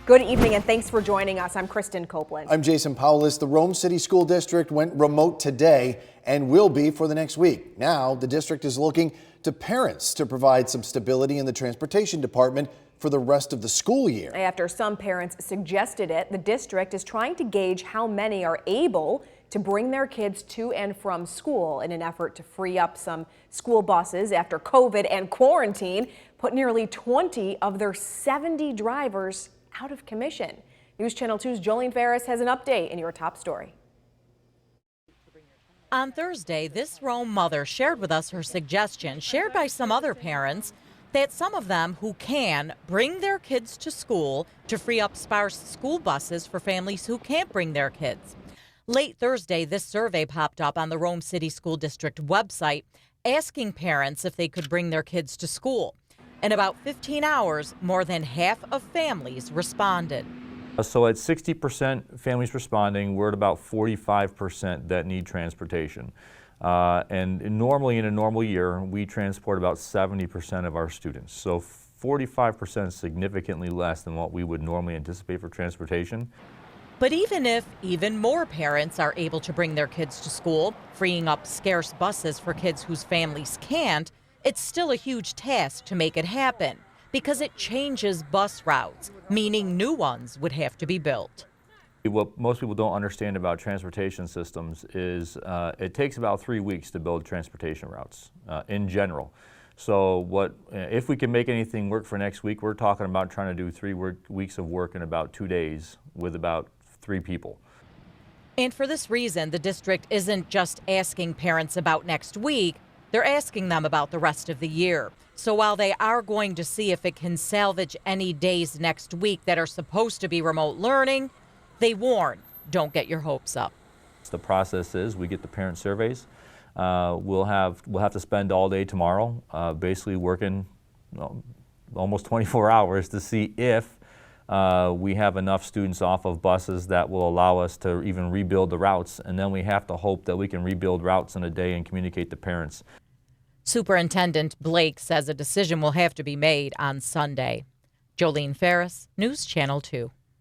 Good evening and thanks for joining us. I'm Kristen Copeland. I'm Jason Powlis. The Rome City School District went remote today and will be for the next week. Now the district is looking to parents to provide some stability in the transportation department for the rest of the school year. After some parents suggested it, the district is trying to gauge how many are able to bring their kids to and from school in an effort to free up some school buses after COVID and quarantine put nearly 20 of their 70 drivers out of commission. News Channel 2's Jolene Ferris has an update in your top story. On Thursday, this Rome mother shared with us her suggestion, shared by some other parents, that some of them who can bring their kids to school to free up sparse school buses for families who can't bring their kids. Late Thursday, this survey popped up on the Rome City School District website asking parents if they could bring their kids to school. In about 15 hours, more than half of families responded. So at 60% families responding, we're at about 45% that need transportation. And normally in a normal year, we transport about 70% of our students. So 45% is significantly less than what we would normally anticipate for transportation. But even if even more parents are able to bring their kids to school, freeing up scarce buses for kids whose families can't, it's still a huge task to make it happen because it changes bus routes, meaning new ones would have to be built. What most people don't understand about transportation systems is it takes about 3 weeks to build transportation routes in general. So if we can make anything work for next week, we're talking about trying to do 3 weeks of work in about 2 days with about 3 people. And for this reason, the district isn't just asking parents about next week, they're asking them about the rest of the year. So while they are going to see if it can salvage any days next week that are supposed to be remote learning, they warn, don't get your hopes up. The process is we get the parent surveys. We'll have to spend all day tomorrow basically working almost 24 hours to see if we have enough students off of buses that will allow us to even rebuild the routes. And then we have to hope that we can rebuild routes in a day and communicate to parents. Superintendent Blake says a decision will have to be made on Sunday. Jolene Ferris, News Channel 2.